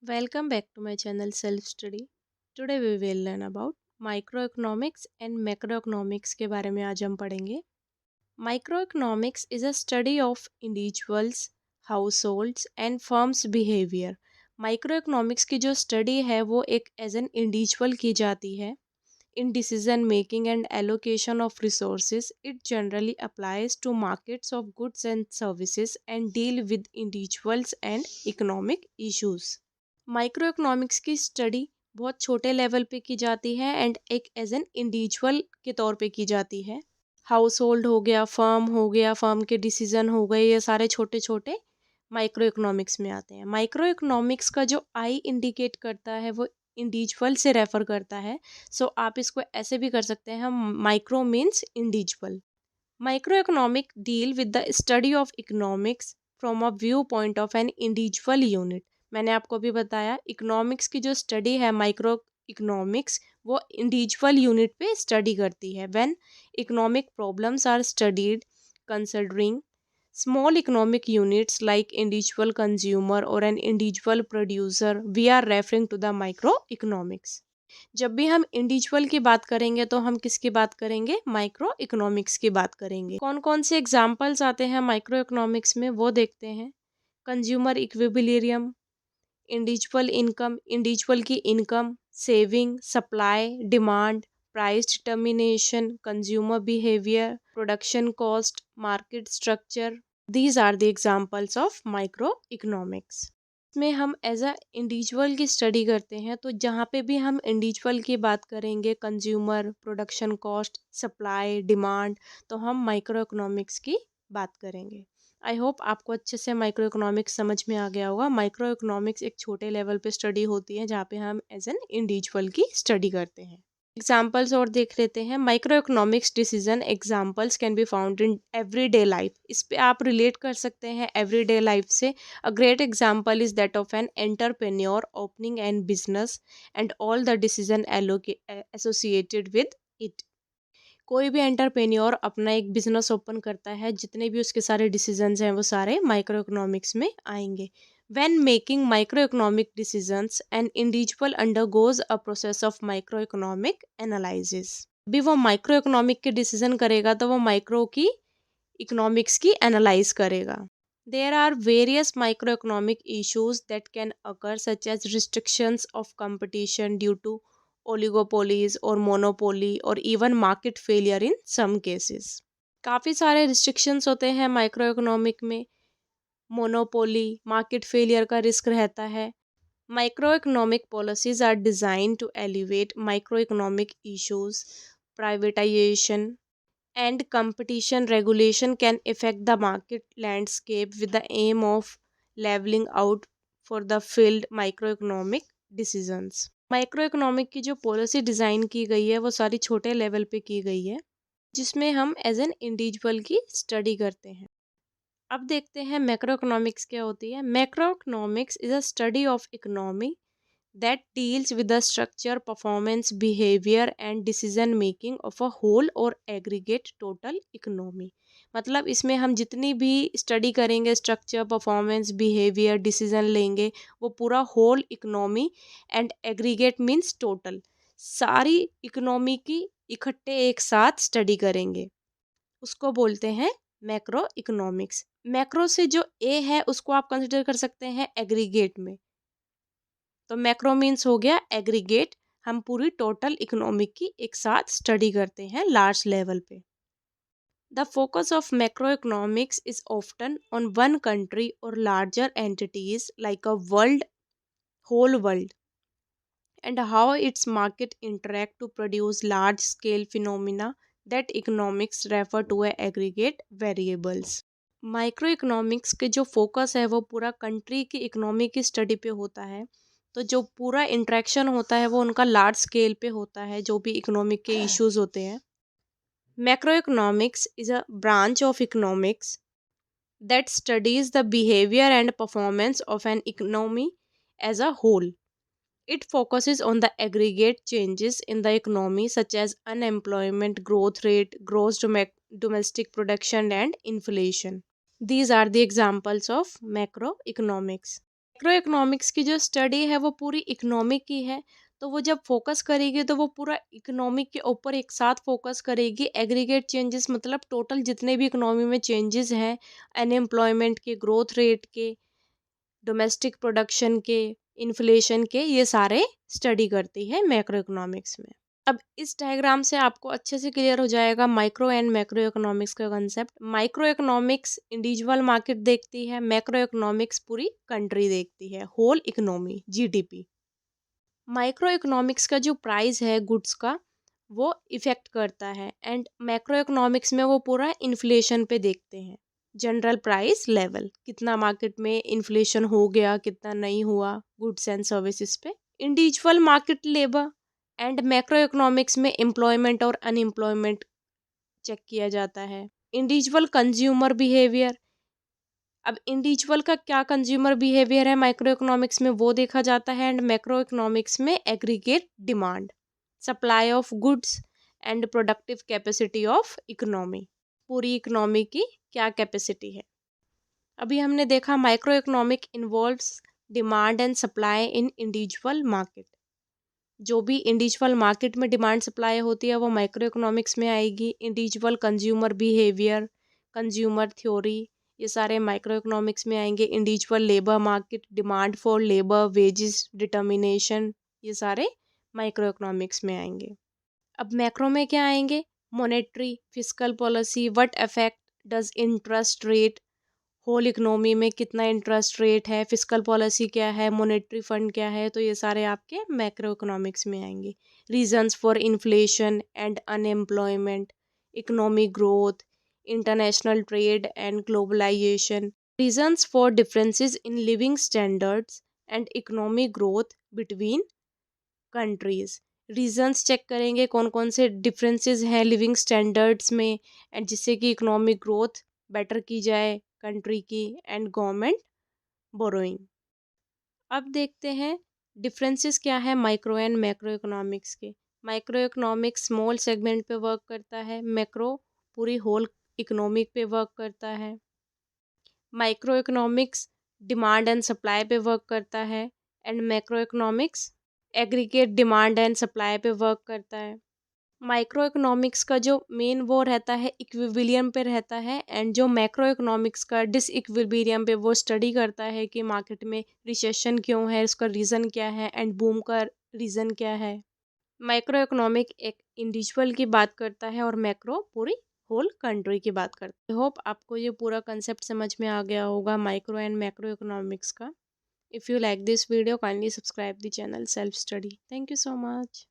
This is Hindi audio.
Welcome back to my channel Self Study. Today we will learn about microeconomics and macroeconomics के बारे में आज हम पढ़ेंगे. Microeconomics is a study of individuals, households and firms behavior. Microeconomics की जो study है वो एक as an individual की जाती है. In decision making and allocation of resources, it generally applies to markets of goods and services and deal with individuals and economic issues. Micro economics की स्टडी बहुत छोटे लेवल पे की जाती है एंड एक एज एन इंडिविजुअल के तौर पे की जाती है. हाउस होल्ड हो गया, फर्म के डिसीजन हो गए, ये सारे छोटे छोटे माइक्रो इकोनॉमिक्स में आते हैं. माइक्रो इकोनॉमिक्स का जो आई इंडिकेट करता है वो इंडिविजुअल से रेफर करता है. सो आप इसको ऐसे भी कर सकते हैं, micro means individual. Micro economic deal with the study of economics from a view point of an individual unit. मैंने आपको अभी बताया इकोनॉमिक्स की जो स्टडी है माइक्रो इकोनॉमिक्स वो इंडिविजुअल यूनिट पे स्टडी करती है. When economic problems are studied considering small economic units like individual consumer और an individual producer we are referring to the micro economics. जब भी हम इंडिविजुअल की बात करेंगे तो हम किसकी बात करेंगे? माइक्रो इकोनॉमिक्स की बात करेंगे. कौन कौन से एग्जाम्पल्स आते हैं माइक्रो इकोनॉमिक्स में वो देखते हैं. कंज्यूमर इक्विलिब्रियम, इंडिविजुअल की income, saving, supply, demand, price determination, consumer behaviour, production cost, market structure. These are the examples of micro economics. में हम एज अ इंडिविजुअल की स्टडी करते हैं तो जहाँ पे भी हम इंडिविजुअल की बात करेंगे, consumer, production cost, supply, demand, तो हम माइक्रो इकोनॉमिक्स की बात करेंगे. आई होप आपको अच्छे से माइक्रो इकोनॉमिक्स समझ में आ गया होगा. माइक्रो इकोनॉमिक्स एक छोटे लेवल पे स्टडी होती है जहाँ पे हम एज एन इंडिविजुअल की स्टडी करते हैं. एग्जाम्पल्स और देख लेते हैं. Micro economics decision examples can be found in everyday life. इस पे आप रिलेट कर सकते हैं एवरीडे लाइफ से. A great example is that of an entrepreneur opening N business and all the decision associated with it. कोई भी एंटरप्रेन्योर अपना एक बिजनेस ओपन करता है, जितने भी उसके सारे डिसीजंस हैं वो सारे माइक्रो इकोनॉमिक्स में आएंगे. When making microeconomic decisions, an individual undergoes a process of microeconomic analysis. अभी वो माइक्रो इकोनॉमिक के डिसीजन करेगा तो वो माइक्रो की इकोनॉमिक्स की एनालाइज करेगा. There are various microeconomic issues that can occur such as restrictions of competition due to oligopolies or monopoly or even market failure in some cases. काफ़ी सारे restrictions होते हैं माइक्रो इकोनॉमिक में. मोनोपोली, मार्केट फेलियर का रिस्क रहता है. Micro economic policies are design to elevate micro economic issues. Privatisation and competition regulation can effect the market landscape with the aim of levelling out for the field micro economic decisions. Micro economic की जो पॉलिसी डिज़ाइन की गई है वो सारी छोटे लेवल पे की गई है, जिसमें हम एज एन इंडिविजुअल की स्टडी करते हैं. अब देखते हैं मैक्रो इकोनॉमिक्स क्या होती है. Macro economics is a study of economy that deals with the structure, performance, behaviour and decision making of a whole और एग्रीगेट टोटल इकोनॉमी. मतलब इसमें हम जितनी भी स्टडी करेंगे, स्ट्रक्चर, परफॉर्मेंस, बिहेवियर, डिसीजन लेंगे, वो पूरा whole economy and aggregate means total, सारी इकोनॉमी की इकट्ठे एक साथ स्टडी करेंगे. उसको बोलते हैं मैक्रो इकोनॉमिक्स. मैक्रो से जो ए है उसको आप कंसिडर कर सकते हैं एग्रीगेट में. तो मैक्रो मीन्स हो गया एग्रीगेट. हम पूरी टोटल इकोनॉमिक की एक साथ स्टडी करते हैं लार्ज लेवल पे. The focus of macro economics is often on one country और larger entities like a world, whole world, and how its market interact to produce large scale phenomena that economics refer to as aggregate variables. Micro economics के जो फोकस है वो पूरा कंट्री की इकोनॉमी की स्टडी पे होता है. तो जो पूरा इंट्रैक्शन होता है वो उनका लार्ज स्केल पे होता है, जो भी इकोनॉमिक के इश्यूज होते हैं. Macro economics is a branch of economics that studies the behavior and performance of an economy as a whole. It focuses on the aggregate changes in the economy such as unemployment, growth rate, gross domestic production and inflation. These are the examples of macroeconomics. Macro economics की जो स्टडी है वो पूरी इकोनॉमिक की है, तो वो जब फोकस करेगी तो वो पूरा इकोनॉमिक के ऊपर एक साथ फोकस करेगी। एग्रीगेट चेंजेस मतलब टोटल जितने भी इकोनॉमी में चेंजेस हैं, अनएम्प्लॉयमेंट के, ग्रोथ रेट के, डोमेस्टिक प्रोडक्शन के, इन्फ्लेशन के, ये सारे स्टडी करती है मैक्रो इकोनॉमिक्स में। अब इस डायग्राम से आपको अच्छे से क्लियर हो जाएगा माइक्रो एंड मैक्रो इकोनॉमिक्स का concept. Micro economics individual market देखती है, मैक्रो इकोनॉमिक्स पूरी कंट्री देखती है, whole economy, GDP. Micro economics का जो प्राइस है गुड्स का वो इफेक्ट करता है, एंड मैक्रो इकोनॉमिक्स में वो पूरा इन्फ्लेशन पे देखते हैं। जनरल प्राइस लेवल, कितना मार्केट में इन्फ्लेशन हो गया, कितना नहीं हुआ गुड्स एंड सर्विसेज पे। Individual market labour and macro economics में एम्प्लॉयमेंट और अनएम्प्लॉयमेंट चेक किया जाता है। इंडिविजुअल कंज्यूमर बिहेवियर, अब इंडिविजुअल का क्या कंज्यूमर बिहेवियर है माइक्रो इकोनॉमिक्स में वो देखा जाता है, एंड मैक्रो इकोनॉमिक्स में aggregate demand, supply of goods and productive capacity of economy, पूरी इकोनॉमी की क्या कैपेसिटी है। अभी हमने देखा micro economic involves demand and supply in individual market. जो भी इंडिविजुअल मार्केट में डिमांड सप्लाई होती है वो माइक्रो इकोनॉमिक्स में आएगी। Individual consumer behaviour, consumer theory, ये सारे माइक्रो इकोनॉमिक्स में आएंगे। Individual labour market, demand for labour, wages determination, ये सारे माइक्रो इकोनॉमिक्स में आएंगे। अब मैक्रो में क्या आएंगे? Monetary, fiscal policy, what affect does interest rate, whole economy में कितना इंटरेस्ट रेट है, फिस्कल पॉलिसी क्या है, मॉनेटरी फंड क्या है, तो ये सारे आपके मैक्रो इकोनॉमिक्स में आएंगे। Reasons for inflation and unemployment, economic growth, international trade and globalisation, reasons for differences in living standards and economic growth between countries. Reasons check करेंगे कौन कौन से डिफरेंसेस हैं लिविंग स्टैंडर्ड्स में, एंड जिससे कि इकोनॉमिक ग्रोथ बेटर की जाए कंट्री की, एंड गवर्नमेंट बोरोइंग। अब देखते हैं डिफरेंसेस क्या है माइक्रो एंड मैक्रो इकोनॉमिक्स के। माइक्रो इकोनॉमिक्स स्मॉल सेगमेंट पे वर्क करता है, मैक्रो पूरी होल इकोनॉमिक पे वर्क करता है। Micro economics demand and supply पे वर्क करता है, and macro economics aggregate demand and supply पे वर्क करता है। माइक्रो इकोनॉमिक्स का जो मेन वो रहता है इक्विलिब्रियम पे रहता है, एंड जो मैक्रो इकोनॉमिक्स का डिसइक्विलिब्रियम पे वो स्टडी करता है कि मार्केट में रिसेशन क्यों है, उसका रीज़न क्या है, एंड बूम का रीज़न क्या है। माइक्रो इकोनॉमिक एक इंडिविजुअल की बात करता है और मैक्रो पूरी होल कंट्री की बात करता है। होप आपको ये पूरा कंसेप्ट समझ में आ गया होगा माइक्रो एंड मैक्रो इकोनॉमिक्स का। If you like this video kindly subscribe the channel self study. Thank you so much.